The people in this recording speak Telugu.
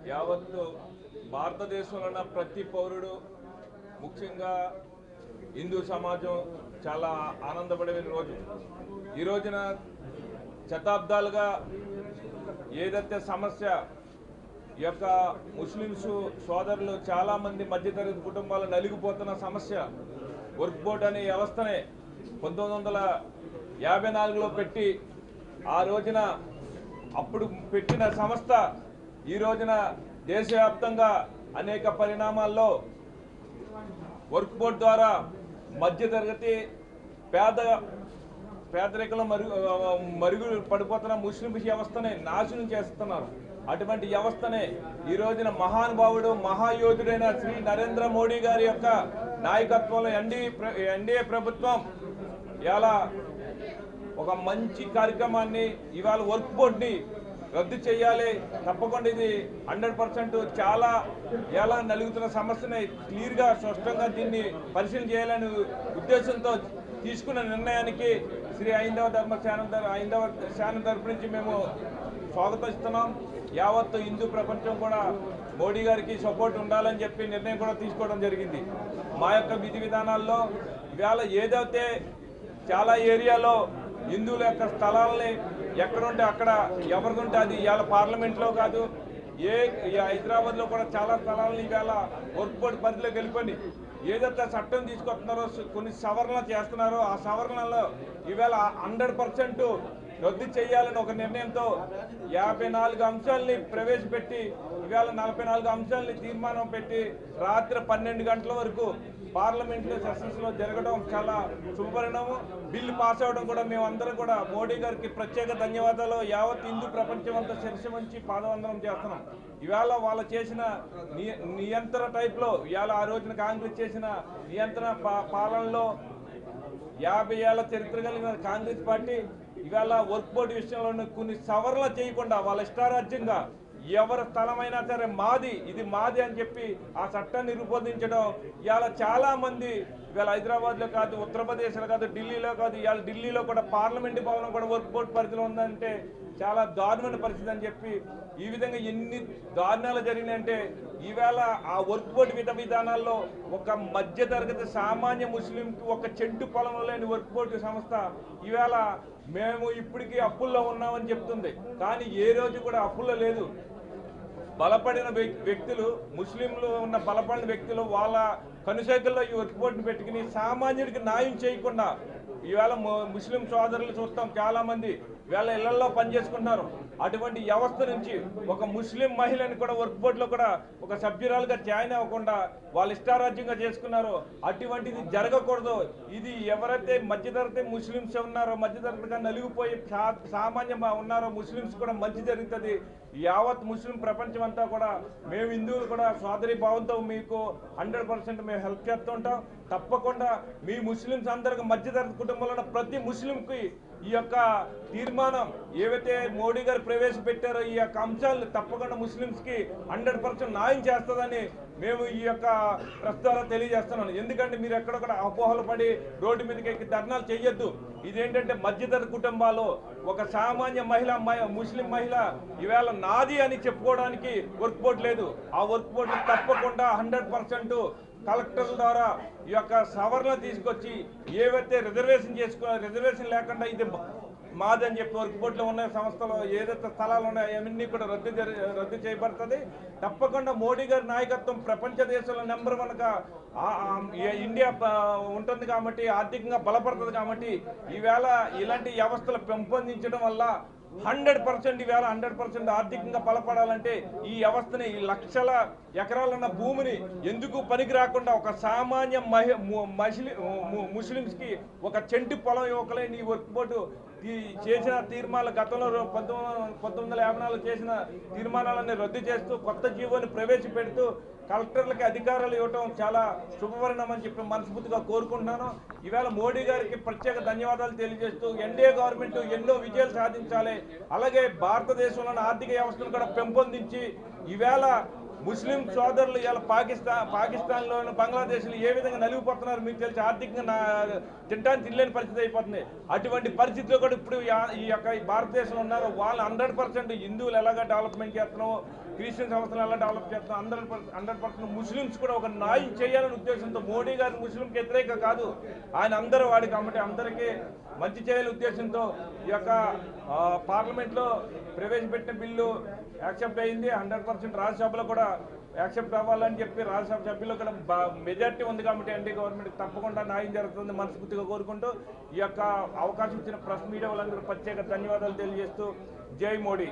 యావత్తు భారతదేశంలో ప్రతి పౌరుడు ముఖ్యంగా హిందూ సమాజం చాలా ఆనందపడే రోజు. ఈ రోజున శతాబ్దాలుగా ఏదైతే సమస్య ఈ యొక్క ముస్లిమ్స్ సోదరులు చాలామంది మధ్యతరగతి కుటుంబాలు నలిగిపోతున్న సమస్య వర్క్ బోర్డ్ అనే వ్యవస్థనే 1954లో పెట్టి ఆ రోజున అప్పుడు పెట్టిన సంస్థ ఈ రోజున దేశవ్యాప్తంగా అనేక పరిణామాల్లో వర్క్ బోర్డ్ ద్వారా మధ్యతరగతి పేదరికంలో మరుగు పడిపోతున్న ముస్లిం వ్యవస్థనే నాశనం చేస్తున్నారు. అటువంటి వ్యవస్థనే ఈ రోజున మహానుభావుడు మహాయోధుడైన శ్రీ నరేంద్ర మోడీ గారి యొక్క నాయకత్వంలో ఎన్డీఏ ప్రభుత్వం ఇలా ఒక మంచి కార్యక్రమాన్ని ఇవాళ వర్క్ బోర్డ్ని రద్దు చేయాలి. తప్పకుండా ఇది 100% చాలా ఎలా నలుగుతున్న సమస్యని క్లియర్గా స్పష్టంగా దీన్ని పరిశీలన చేయాలనే ఉద్దేశంతో తీసుకున్న నిర్ణయానికి శ్రీ హైందవ శానం తరపు నుంచి మేము స్వాగతిస్తున్నాం. యావత్తు హిందూ ప్రపంచం కూడా మోడీ గారికి సపోర్ట్ ఉండాలని చెప్పి నిర్ణయం కూడా తీసుకోవడం జరిగింది. మా యొక్క విధి విధానాల్లో ఇవాళ ఏదైతే చాలా ఏరియాలో హిందువుల యొక్క స్థలాలని ఎక్కడుంటే అక్కడ ఎవరికుంటే అది ఇవాళ పార్లమెంట్లో కాదు హైదరాబాద్లో కూడా చాలా స్థలాలను ఇవాళ వర్క్ బోర్డు పరిధిలోకి వెళ్ళిపోయి ఏదైతే చట్టం తీసుకొస్తున్నారో కొన్ని సవరణలు చేస్తున్నారో ఆ సవరణలో ఇవాళ 100% రద్దు చేయాలని ఒక నిర్ణయంతో 54 అంశాలని ప్రవేశపెట్టి ఇవాళ 44 అంశాలని తీర్మానం పెట్టి రాత్రి 12 గంటల వరకు పార్లమెంట్లో సెషన్స్లో జరగడం చాలా శుభపరిణామం. బిల్లు పాస్ అవడం కూడా మేమందరం కూడా మోడీ గారికి ప్రత్యేక ధన్యవాదాలు. యావత్ హిందూ ప్రపంచం అంతా శిరస్సు మంచి పాదవందనం చేస్తున్నాం. ఇవాళ వాళ్ళు చేసిన నియంత్రణ టైప్లో ఇవాళ ఆ రోజున కాంగ్రెస్ చేసిన నియంత్రణ పాలనలో 50 ఏళ్ల చరిత్ర కలిగిన కాంగ్రెస్ పార్టీ ఇవాళ వర్క్ బోర్డు విషయంలో కొన్ని సవరణలు చేయకుండా వాళ్ళ ఇష్టారాజ్యంగా ఎవరి స్థలమైనా సరే ఇది మాది అని చెప్పి ఆ చట్టాన్ని రూపొందించడం ఇవాళ చాలా మంది ఇవాళ హైదరాబాద్లో కాదు, ఉత్తరప్రదేశ్లో కాదు, ఢిల్లీలో కాదు, ఇవాళ ఢిల్లీలో కూడా పార్లమెంటు భవనం కూడా వర్క్ బోర్డు పరిధిలో ఉందంటే చాలా దారుణమైన పరిస్థితి అని చెప్పి ఈ విధంగా ఎన్ని దారుణాలు జరిగినాయంటే ఈవేళ ఆ వర్క్ బోర్డు విధానాల్లో ఒక మధ్యతరగతి సామాన్య ముస్లింకి ఒక చెట్టు పొలంలో లేని వర్క్ బోర్డు సంస్థ ఈవేళ మేము ఇప్పటికీ అప్పుల్లో ఉన్నామని చెప్తుంది. కానీ ఏ రోజు కూడా అప్పుల్లో లేదు. బలపడిన వ్యక్తులు ముస్లింలు ఉన్న బలపడిన వ్యక్తులు వాళ్ళ కనుసైకల్లో ఈ వర్క్ బోర్డుని పెట్టుకుని సామాన్యుడికి న్యాయం చేయకుండా ఈవేళ ముస్లిం సోదరులు చూస్తాం చాలామంది వీళ్ళ ఇళ్లలో పనిచేసుకుంటున్నారు. అటువంటి వ్యవస్థ నుంచి ఒక ముస్లిం మహిళని కూడా వర్క్ బోర్డులో కూడా ఒక సభ్యురాలుగా జాయిన్ అవ్వకుండా వాళ్ళు ఇష్టారాజ్యంగా చేసుకున్నారో అటువంటిది జరగకూడదు. ఇది ఎవరైతే మధ్యతరగతి ముస్లిమ్స్ ఉన్నారో మధ్యతరగతిగా నలిగిపోయి సామాన్యంగా ఉన్నారో ముస్లిమ్స్ కూడా మంచి జరుగుతుంది. యావత్ ముస్లిం ప్రపంచం అంతా కూడా మేము హిందువులు కూడా సోదరి భావంతో మీకు 100% మేము హెల్ప్ చేస్తుంటాం. తప్పకుండా మీ ముస్లిమ్స్ అందరికి మధ్యతరగతి కుటుంబంలో ప్రతి ముస్లింకి ఈ యొక్క తీర్మానం ఏవైతే మోడీ గారు ప్రవేశపెట్టారో ఈ యొక్క అంశాలు తప్పకుండా ముస్లిమ్స్కి 100% న్యాయం చేస్తుందని మేము ఈ యొక్క ప్రస్తావన తెలియజేస్తున్నాను. ఎందుకంటే మీరు ఎక్కడొక్కడ అపోహలు పడి రోడ్డు మీదకి ఎక్కి ధర్నాలు చేయొద్దు. ఇదేంటంటే మధ్యతరగతి కుటుంబాలు ఒక సామాన్య ముస్లిం మహిళ ఈవేళ నాది అని చెప్పుకోవడానికి వర్క్ బోర్డు లేదు. ఆ వర్క్ బోర్డు తప్పకుండా 100% కలెక్టర్ల ద్వారా ఈ యొక్క సవరణ తీసుకొచ్చి ఏవైతే రిజర్వేషన్ లేకుండా ఇది మాదని చెప్పి వర్క్ బోర్డులో ఉన్న సంస్థలు ఏదైతే స్థలాలు ఉన్నాయో అవన్నీ కూడా రద్దు చేయబడుతుంది. తప్పకుండా మోడీ గారి నాయకత్వం ప్రపంచ దేశంలో నెంబర్ 1గా ఇండియా ఉంటుంది కాబట్టి ఆర్థికంగా బలపడుతుంది కాబట్టి ఈవేళ ఇలాంటి వ్యవస్థలు పెంపొందించడం వల్ల 100% ఈవేళ 100% ఆర్థికంగా బలపడాలంటే ఈ వ్యవస్థని ఈ లక్షల ఎకరాలున్న భూమిని ఎందుకు పనికి రాకుండా ఒక సామాన్య ముస్లిమ్స్కి ఒక చెంటి పొలం ఇవ్వకలేని ఈ వర్క్ బోర్డు చేసిన తీర్మానాలు గతంలో 1954 చేసిన తీర్మానాలన్నీ రద్దు చేస్తూ కొత్త జీవోని ప్రవేశపెడుతూ కలెక్టర్లకి అధికారాలు ఇవ్వటం చాలా శుభపరిణామం అని చెప్పి మనస్ఫూర్తిగా కోరుకుంటున్నాను. ఈవేళ మోడీ గారికి ప్రత్యేక ధన్యవాదాలు తెలియజేస్తూ ఎన్డీఏ గవర్నమెంట్ ఎన్నో విజయాలు సాధించాలి. అలాగే భారతదేశంలోని ఆర్థిక వ్యవస్థను కూడా పెంపొందించి ఈవేళ ముస్లిం సోదరులు ఇలా పాకిస్తాన్లోను బంగ్లాదేశ్లో ఏ విధంగా నలిగిపోతున్నారు మీకు తెలిసి, ఆర్థికంగా తినడానికి తినలేని పరిస్థితి అయిపోతుంది. అటువంటి పరిస్థితిలో కూడా ఇప్పుడు ఈ యొక్క భారతదేశంలో ఉన్నారు. వాళ్ళు 100% హిందువులు ఎలాగ డెవలప్మెంట్ చేస్తున్నామో, క్రిస్టియన్ సంస్థలు ఎలా డెవలప్ చేస్తున్నాం, 100% ముస్లిమ్స్ కూడా ఒక న్యాయం చేయాలనే ఉద్దేశంతో మోడీ గారు ముస్లింకి వ్యతిరేక కాదు, ఆయన అందరూ వాడి కాబట్టి అందరికీ మంచి చేయాలనే ఉద్దేశంతో ఈ యొక్క పార్లమెంట్లో ప్రవేశపెట్టిన బిల్లు యాక్సెప్ట్ అయింది. 100% రాజ్యసభలో కూడా యాక్సెప్ట్ అవ్వాలని చెప్పి రాజ్యసభ సభ్యులు కూడా మెజార్టీ ఉంది కాబట్టి ఎన్డీ గవర్నమెంట్ తప్పకుండా న్యాయం జరుగుతుంది మనస్ఫూర్తిగా కోరుకుంటూ ఈ యొక్క అవకాశం ఇచ్చిన ప్రెస్ మీడియా వాళ్ళందరూ ప్రత్యేక ధన్యవాదాలు తెలియజేస్తూ జై మోడీ.